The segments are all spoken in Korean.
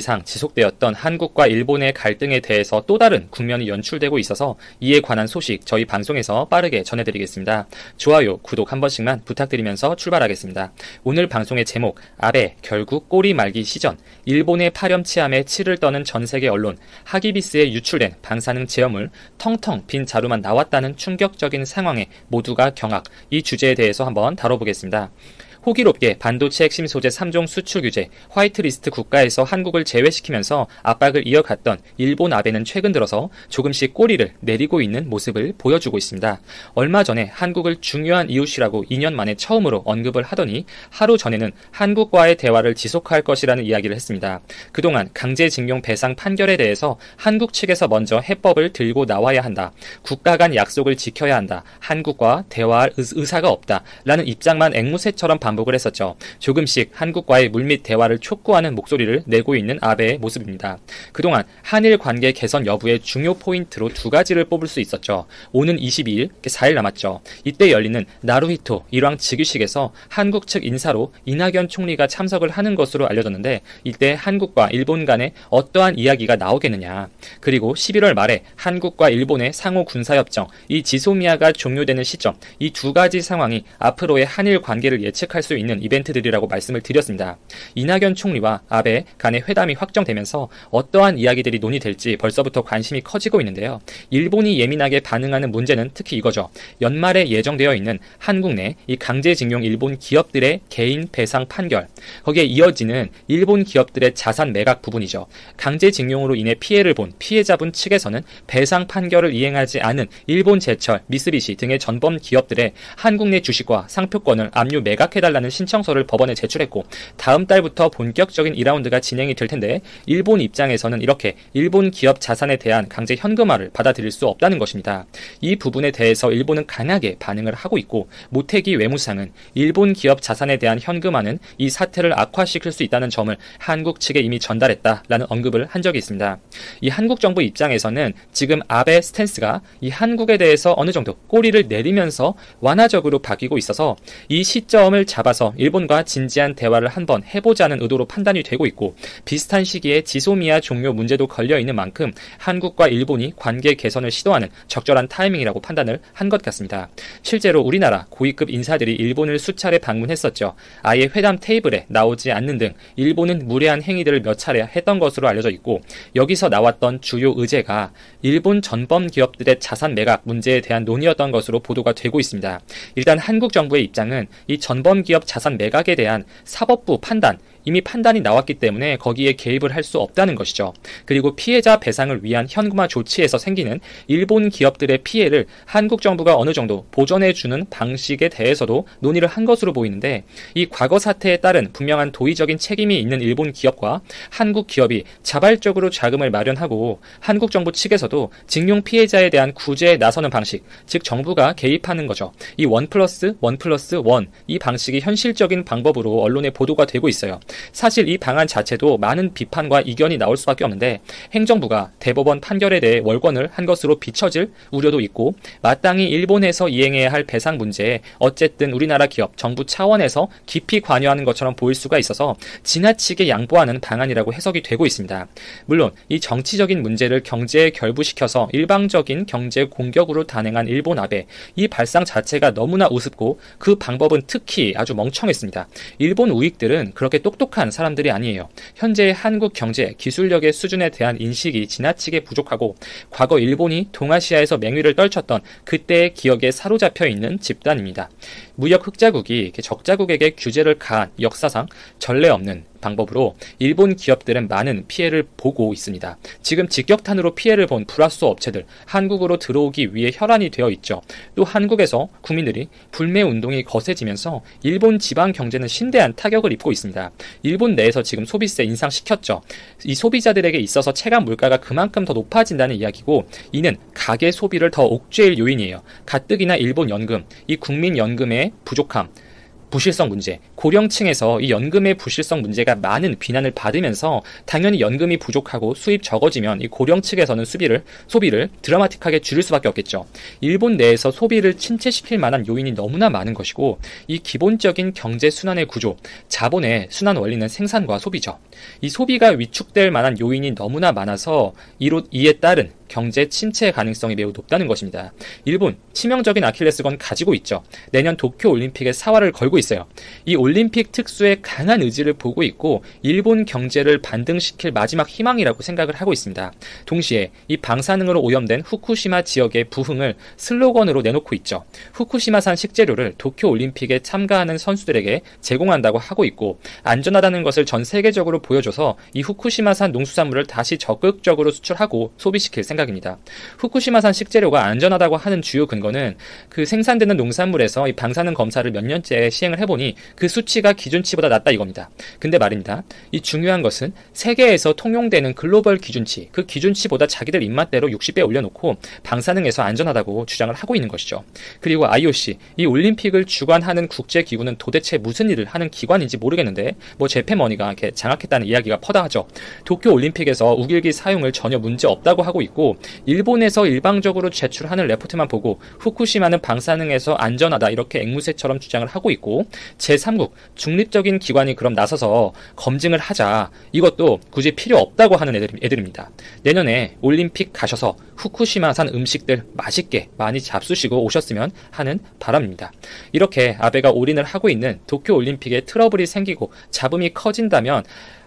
이상 지속되었던 한국과 일본의 갈등에 대해서 또 다른 국면이 연출되고 있어서 이에 관한 소식 저희 방송에서 빠르게 전해드리겠습니다. 좋아요, 구독 한 번씩만 부탁드리면서 출발하겠습니다. 오늘 방송의 제목, 아베 결국 꼬리 말기 시전, 일본의 파렴치함에 치를 떠는 전세계 언론, 하기비스에 유출된 방사능 제어물, 텅텅 빈 자루만 나왔다는 충격적인 상황에 모두가 경악, 이 주제에 대해서 한번 다뤄보겠습니다. 호기롭게 반도체 핵심 소재 3종 수출 규제, 화이트리스트 국가에서 한국을 제외시키면서 압박을 이어갔던 일본 아베는 최근 들어서 조금씩 꼬리를 내리고 있는 모습을 보여주고 있습니다. 얼마 전에 한국을 중요한 이웃이라고 2년 만에 처음으로 언급을 하더니 하루 전에는 한국과의 대화를 지속할 것이라는 이야기를 했습니다. 그동안 강제징용 배상 판결에 대해서 한국 측에서 먼저 해법을 들고 나와야 한다. 국가 간 약속을 지켜야 한다. 한국과 대화할 의사가 없다. 라는 입장만 앵무새처럼 반복을 했었죠. 조금씩 한국과의 물밑 대화를 촉구하는 목소리를 내고 있는 아베의 모습입니다. 그동안 한일 관계 개선 여부의 중요 포인트로 두 가지를 뽑을 수 있었죠. 오는 22일, 4일 남았죠. 이때 열리는 나루히토 일왕 즉위식에서 한국 측 인사로 이낙연 총리가 참석을 하는 것으로 알려졌는데 이때 한국과 일본 간에 어떠한 이야기가 나오겠느냐. 그리고 11월 말에 한국과 일본의 상호 군사협정, 이 지소미아가 종료되는 시점, 이 두 가지 상황이 앞으로의 한일 관계를 예측할 수 있는 이벤트들이라고 말씀을 드렸습니다. 이낙연 총리와 아베 간의 회담이 확정되면서 어떠한 이야기들이 논의될지 벌써부터 관심이 커지고 있는데요. 일본이 예민하게 반응하는 문제는 특히 이거죠. 연말에 예정되어 있는 한국 내 이 강제징용 일본 기업들의 개인 배상 판결, 거기에 이어지는 일본 기업들의 자산 매각 부분이죠. 강제징용으로 인해 피해를 본 피해자분 측에서는 배상 판결을 이행하지 않은 일본 제철, 미쓰비시 등의 전범 기업들의 한국 내 주식과 상표권을 압류 매각해달라는 신청서를 법원에 제출했고 다음 달부터 본격적인 2라운드가 진행이 될 텐데 일본 입장에서는 이렇게 일본 기업 자산에 대한 강제 현금화를 받아들일 수 없다는 것입니다. 이 부분에 대해서 일본은 강하게 반응을 하고 있고 모태기 외무상은 일본 기업 자산에 대한 현금화는 이 사태를 악화시킬 수 있다는 점을 한국 측에 이미 전달했다라는 언급을 한 적이 있습니다. 이 한국 정부 입장에서는 지금 아베 스탠스가 이 한국에 대해서 어느 정도 꼬리를 내리면서 완화적으로 바뀌고 있어서 이 시점을 잡아서 일본과 진지한 대화를 한번 해보자는 의도로 판단이 되고 있고 비슷한 시기에 지소미아 종료 문제도 걸려있는 만큼 한국과 일본이 관계 개선을 시도하는 적절한 타이밍이라고 판단을 한 것 같습니다. 실제로 우리나라 고위급 인사들이 일본을 수차례 방문했었죠. 아예 회담 테이블에 나오지 않는 등 일본은 무례한 행위들을 몇 차례 했던 것으로 알려져 있고 여기서 나왔던 주요 의제가 일본 전범 기업들의 자산 매각 문제에 대한 논의였던 것으로 보도가 되고 있습니다. 일단 한국 정부의 입장은 이 전범 기업 자산 매각에 대한 사법부 판단, 이미 판단이 나왔기 때문에 거기에 개입을 할 수 없다는 것이죠. 그리고 피해자 배상을 위한 현금화 조치에서 생기는 일본 기업들의 피해를 한국 정부가 어느 정도 보전해주는 방식에 대해서도 논의를 한 것으로 보이는데 이 과거 사태에 따른 분명한 도의적인 책임이 있는 일본 기업과 한국 기업이 자발적으로 자금을 마련하고 한국 정부 측에서도 징용 피해자에 대한 구제에 나서는 방식, 즉 정부가 개입하는 거죠. 이 1+1+1 이 방식이 현실적인 방법으로 언론에 보도가 되고 있어요. 사실 이 방안 자체도 많은 비판과 이견이 나올 수밖에 없는데 행정부가 대법원 판결에 대해 월권을 한 것으로 비춰질 우려도 있고 마땅히 일본에서 이행해야 할 배상 문제에 어쨌든 우리나라 기업, 정부 차원에서 깊이 관여하는 것처럼 보일 수가 있어서 지나치게 양보하는 방안이라고 해석이 되고 있습니다. 물론 이 정치적인 문제를 경제에 결부시켜서 일방적인 경제 공격으로 단행한 일본 아베, 이 발상 자체가 너무나 우습고 그 방법은 특히 아주 멍청했습니다. 일본 우익들은 그렇게 똑똑한 사람들이 아니에요. 현재의 한국 경제, 기술력의 수준에 대한 인식이 지나치게 부족하고 과거 일본이 동아시아에서 맹위를 떨쳤던 그때의 기억에 사로잡혀 있는 집단입니다. 무역 흑자국이 적자국에게 규제를 가한 역사상 전례 없는 방법으로 일본 기업들은 많은 피해를 보고 있습니다. 지금 직격탄으로 피해를 본 불화수 업체들 한국으로 들어오기 위해 혈안이 되어 있죠. 또 한국에서 국민들이 불매 운동이 거세지면서 일본 지방 경제는 심대한 타격을 입고 있습니다. 일본 내에서 지금 소비세 인상시켰죠. 이 소비자들에게 있어서 체감 물가가 그만큼 더 높아진다는 이야기고 이는 가계 소비를 더 옥죄일 요인이에요. 가뜩이나 일본 연금, 이 국민 연금의 부족함, 부실성 문제, 고령층에서 이 연금의 부실성 문제가 많은 비난을 받으면서 당연히 연금이 부족하고 수입 적어지면 이 고령 측에서는 소비를 드라마틱하게 줄일 수밖에 없겠죠. 일본 내에서 소비를 침체시킬 만한 요인이 너무나 많은 것이고, 이 기본적인 경제 순환의 구조, 자본의 순환 원리는 생산과 소비죠. 이 소비가 위축될 만한 요인이 너무나 많아서 이에 따른 경제 침체 가능성이 매우 높다는 것입니다. 일본 치명적인 아킬레스건 가지고 있죠. 내년 도쿄 올림픽에 사활을 걸고 있어요. 이 올림픽 특수의 강한 의지를 보고 있고 일본 경제를 반등시킬 마지막 희망이라고 생각을 하고 있습니다. 동시에 이 방사능으로 오염된 후쿠시마 지역의 부흥을 슬로건으로 내놓고 있죠. 후쿠시마산 식재료를 도쿄 올림픽에 참가하는 선수들에게 제공한다고 하고 있고, 안전하다는 것을 전 세계적으로 보여줘서 이 후쿠시마산 농수산물을 다시 적극적으로 수출하고 소비시킬 생각입니다. 후쿠시마산 식재료가 안전하다고 하는 주요 근거는 그 생산되는 농산물에서 이 방사능 검사를 몇 년째 시행을 해보니 그 수치가 기준치보다 낮다 이겁니다. 근데 말입니다. 이 중요한 것은 세계에서 통용되는 글로벌 기준치, 그 기준치보다 자기들 입맛대로 60배 올려놓고 방사능에서 안전하다고 주장을 하고 있는 것이죠. 그리고 IOC, 이 올림픽을 주관하는 국제기구는 도대체 무슨 일을 하는 기관인지 모르겠는데 재패머니가 이렇게 장악했다는 이야기가 퍼다하죠. 도쿄 올림픽에서 우길기 사용을 전혀 문제 없다고 하고 있고, 일본에서 일방적으로 제출하는 레포트만 보고 후쿠시마는 방사능에서 안전하다 이렇게 앵무새처럼 주장을 하고 있고, 제3국 중립적인 기관이 그럼 나서서 검증을 하자, 이것도 굳이 필요 없다고 하는 애들입니다. 내년에 올림픽 가셔서 후쿠시마산 음식들 맛있게 많이 잡수시고 오셨으면 하는 바람입니다. 이렇게 아베가 올인을 하고 있는 도쿄 올림픽에 트러블이 생기고 잡음이 커진다면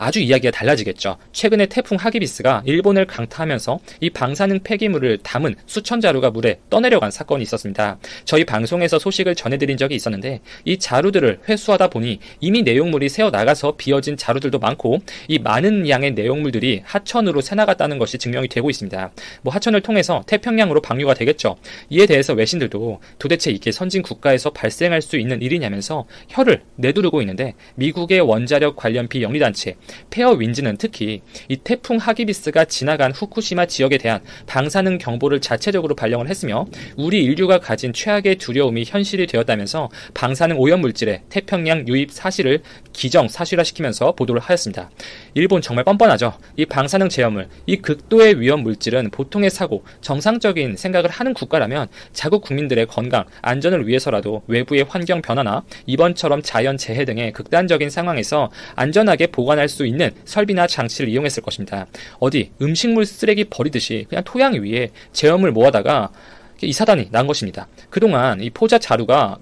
아주 이야기가 달라지겠죠. 최근에 태풍 하기비스가 일본을 강타하면서 이 방사능 폐기물을 담은 수천 자루가 물에 떠내려간 사건이 있었습니다. 저희 방송에서 소식을 전해드린 적이 있었는데, 이 자루들을 회수하다 보니 이미 내용물이 새어나가서 비어진 자루들도 많고, 이 많은 양의 내용물들이 하천으로 새나갔다는 것이 증명이 되고 있습니다. 하천을 통해서 태평양으로 방류가 되겠죠. 이에 대해서 외신들도 도대체 이게 선진 국가에서 발생할 수 있는 일이냐면서 혀를 내두르고 있는데, 미국의 원자력 관련 비영리단체 페어윈즈는 특히 이 태풍 하기비스가 지나간 후쿠시마 지역에 대한 방사능 경보를 자체적으로 발령을 했으며, 우리 인류가 가진 최악의 두려움이 현실이 되었다면서 방사능 오염물질의 태평양 유입 사실을 기정사실화시키면서 보도를 하였습니다. 일본 정말 뻔뻔하죠. 이 방사능 제어물, 이 극도의 위험 물질은 보통의 사고, 정상적인 생각을 하는 국가라면 자국 국민들의 건강, 안전을 위해서라도 외부의 환경 변화나 이번처럼 자연재해 등의 극단적인 상황에서 안전하게 보관할 수 있는 설비나 장치를 이용했을 것입니다. 어디 음식물 쓰레기 버리듯이 그냥 토양 위에 제어물 모아다가 이 사단이 난 것입니다. 그동안 이 포자 자루가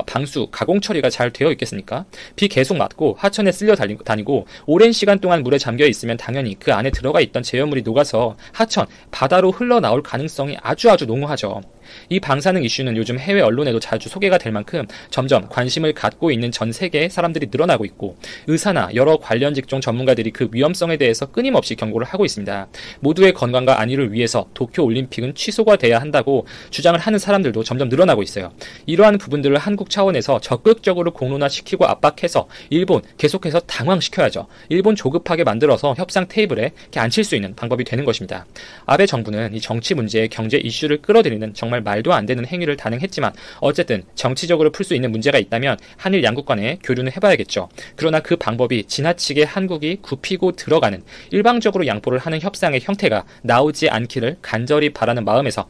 방수, 가공 처리가 잘 되어 있겠습니까? 비 계속 맞고 하천에 쓸려 다니고 오랜 시간 동안 물에 잠겨 있으면 당연히 그 안에 들어가 있던 제어물이 녹아서 하천, 바다로 흘러나올 가능성이 아주 농후하죠. 이 방사능 이슈는 요즘 해외 언론에도 자주 소개가 될 만큼 점점 관심을 갖고 있는 전 세계의 사람들이 늘어나고 있고, 의사나 여러 관련 직종 전문가들이 그 위험성에 대해서 끊임없이 경고를 하고 있습니다. 모두의 건강과 안위를 위해서 도쿄 올림픽은 취소가 돼야 한다고 주장을 하는 사람들도 점점 늘어나고 있어요. 이러한 부분들을 한국 차원에서 적극적으로 공론화시키고 압박해서 일본 계속해서 당황시켜야죠. 일본 조급하게 만들어서 협상 테이블에 이렇게 앉힐 수 있는 방법이 되는 것입니다. 아베 정부는 이 정치 문제에 경제 이슈를 끌어들이는 정말 말도 안 되는 행위를 단행했지만, 어쨌든 정치적으로 풀 수 있는 문제가 있다면 한일 양국 간에 교류는 해봐야겠죠. 그러나 그 방법이 지나치게 한국이 굽히고 들어가는 일방적으로 양보를 하는 협상의 형태가 나오지 않기를 간절히 바라는 마음에서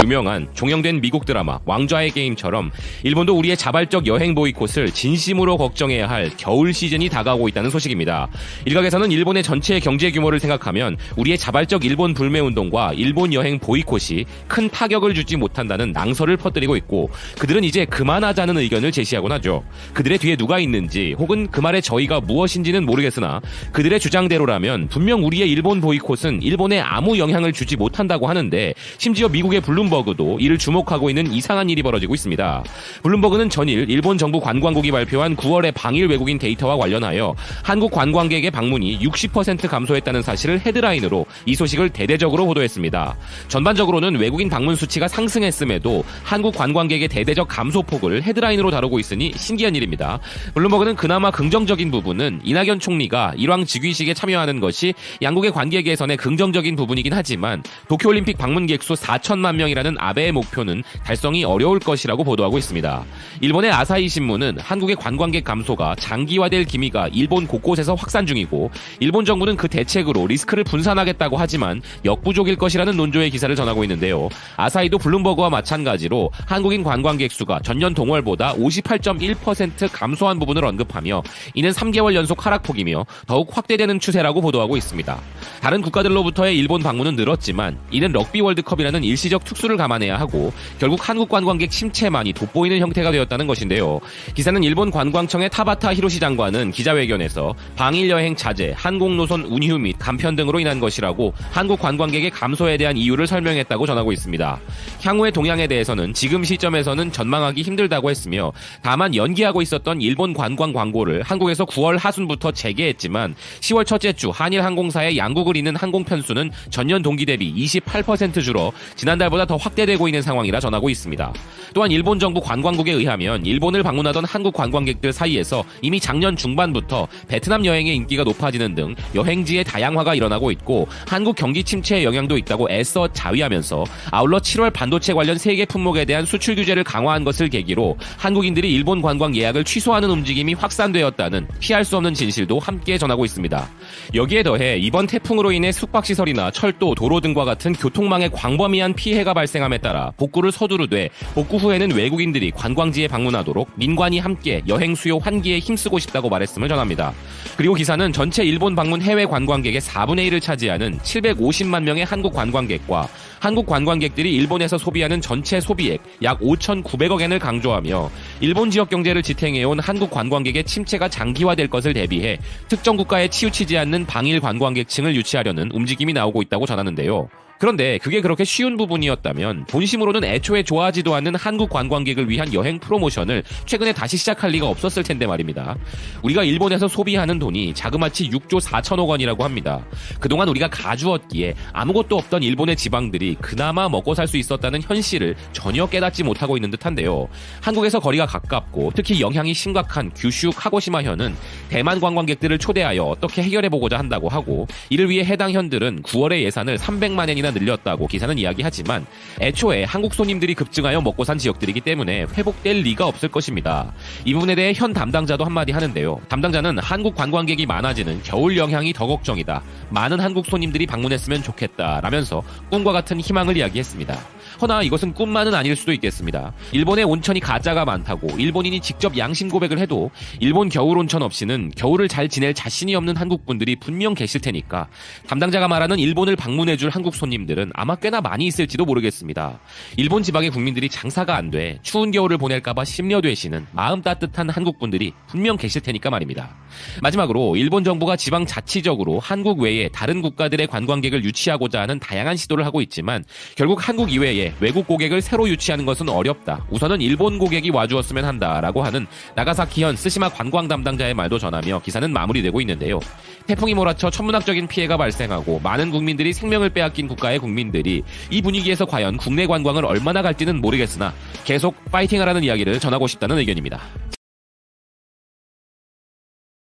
유명한 종영된 미국 드라마 왕좌의 게임처럼 일본도 우리의 자발적 여행 보이콧을 진심으로 걱정해야 할 겨울 시즌이 다가오고 있다는 소식입니다. 일각에서는 일본의 전체 경제 규모를 생각하면 우리의 자발적 일본 불매 운동과 일본 여행 보이콧이 큰 타격을 주지 못한다는 낭설을 퍼뜨리고 있고, 그들은 이제 그만하자는 의견을 제시하곤 하죠. 그들의 뒤에 누가 있는지 혹은 그 말의 저희가 무엇인지는 모르겠으나 그들의 주장대로라면 분명 우리의 일본 보이콧은 일본에 아무 영향을 주지 못한다고 하는데, 심지어 미국의 블룸버그도 이를 주목하고 있는 이상한 일이 벌어지고 있습니다. 블룸버그는 전일 일본 정부 관광국이 발표한 9월의 방일 외국인 데이터와 관련하여 한국 관광객의 방문이 60% 감소했다는 사실을 헤드라인으로 이 소식을 대대적으로 보도했습니다. 전반적으로는 외국인 방문 수치가 상승했음에도 한국 관광객의 대대적 감소폭을 헤드라인으로 다루고 있으니 신기한 일입니다. 블룸버그는 그나마 긍정적인 부분은 이낙연 총리가 일왕 즉위식에 참여하는 것이 양국의 관계 개선에 긍정적인 부분이긴 하지만 도쿄올림픽 방문객 수 4천만 명이라는 유치하는 아베의 목표는 달성이 어려울 것이라고 보도하고 있습니다. 일본의 아사히 신문은 한국의 관광객 감소가 장기화될 기미가 일본 곳곳에서 확산 중이고 일본 정부는 그 대책으로 리스크를 분산하겠다고 하지만 역부족일 것이라는 논조의 기사를 전하고 있는데요. 아사히도 블룸버그와 마찬가지로 한국인 관광객 수가 전년 동월보다 58.1% 감소한 부분을 언급하며 이는 3개월 연속 하락폭이며 더욱 확대되는 추세라고 보도하고 있습니다. 다른 국가들로부터의 일본 방문은 늘었지만 이는 럭비 월드컵이라는 일시적 특수를 감안해야 하고 결국 한국 관광객 침체만이 돋보이는 형태가 되었다는 것인데요. 기사는 일본 관광청의 타바타 히로시 장관은 기자회견에서 방일 여행 자제, 항공노선 운휴 및 간편 등으로 인한 것이라고 한국 관광객의 감소에 대한 이유를 설명했다고 전하고 있습니다. 향후의 동향에 대해서는 지금 시점에서는 전망하기 힘들다고 했으며 다만 연기하고 있었던 일본 관광 광고를 한국에서 9월 하순부터 재개했지만 10월 첫째 주 한일 항공사의 양국을 잇는 항공 편수는 전년 동기 대비 28% 줄어 지난달보다 더 확대되고 있는 상황이라 전하고 있습니다. 또한 일본 정부 관광국에 의하면 일본을 방문하던 한국 관광객들 사이에서 이미 작년 중반부터 베트남 여행의 인기가 높아지는 등 여행지의 다양화가 일어나고 있고 한국 경기 침체의 영향도 있다고 애써 자위하면서 아울러 7월 반도체 관련 세계 품목에 대한 수출 규제를 강화한 것을 계기로 한국인들이 일본 관광 예약을 취소하는 움직임이 확산되었다는 피할 수 없는 진실도 함께 전하고 있습니다. 여기에 더해 이번 태풍으로 인해 숙박시설이나 철도, 도로 등과 같은 교통망에 광범위한 피해가 발생함에 따라 복구를 서두르되 복구 후에는 외국인들이 관광지에 방문하도록 민관이 함께 여행 수요 환기에 힘쓰고 싶다고 말했음을 전합니다. 그리고 기사는 전체 일본 방문 해외 관광객의 4분의 1을 차지하는 750만 명의 한국 관광객과 한국 관광객들이 일본에서 소비하는 전체 소비액 약 5,900억 엔을 강조하며 일본 지역 경제를 지탱해온 한국 관광객의 침체가 장기화될 것을 대비해 특정 국가에 치우치지 않는 방일 관광객층을 유치하려는 움직임이 나오고 있다고 전하는데요. 그런데 그게 그렇게 쉬운 부분이었다면 본심으로는 애초에 좋아하지도 않는 한국 관광객을 위한 여행 프로모션을 최근에 다시 시작할 리가 없었을 텐데 말입니다. 우리가 일본에서 소비하는 돈이 자그마치 6조 4천억 원이라고 합니다. 그동안 우리가 가주었기에 아무것도 없던 일본의 지방들이 그나마 먹고 살 수 있었다는 현실을 전혀 깨닫지 못하고 있는 듯한데요. 한국에서 거리가 가깝고 특히 영향이 심각한 규슈 카고시마현은 대만 관광객들을 초대하여 어떻게 해결해보고자 한다고 하고 이를 위해 해당 현들은 9월에 예산을 300만 엔이나 늘렸다고 기사는 이야기하지만 애초에 한국 손님들이 급증하여 먹고 산 지역들이기 때문에 회복될 리가 없을 것입니다. 이 부분에 대해 현 담당자도 한마디 하는데요. 담당자는 한국 관광객이 많아지는 겨울 영향이 더 걱정이다. 많은 한국 손님들이 방문했으면 좋겠다 라면서 꿈과 같은 희망을 이야기했습니다. 허나 이것은 꿈만은 아닐 수도 있겠습니다. 일본의 온천이 가짜가 많다고 일본인이 직접 양심 고백을 해도 일본 겨울 온천 없이는 겨울을 잘 지낼 자신이 없는 한국분들이 분명 계실 테니까 담당자가 말하는 일본을 방문해줄 한국 손님들은 아마 꽤나 많이 있을지도 모르겠습니다. 일본 지방의 국민들이 장사가 안 돼 추운 겨울을 보낼까봐 심려되시는 마음 따뜻한 한국분들이 분명 계실 테니까 말입니다. 마지막으로 일본 정부가 지방 자치적으로 한국 외에 다른 국가들의 관광객을 유치하고자 하는 다양한 시도를 하고 있지만 결국 한국 이외에 외국 고객을 새로 유치하는 것은 어렵다. 우선은 일본 고객이 와주었으면 한다라고 하는 나가사키현 스시마 관광 담당자의 말도 전하며 기사는 마무리되고 있는데요. 태풍이 몰아쳐 천문학적인 피해가 발생하고 많은 국민들이 생명을 빼앗긴 국가의 국민들이 이 분위기에서 과연 국내 관광을 얼마나 갈지는 모르겠으나 계속 파이팅하라는 이야기를 전하고 싶다는 의견입니다.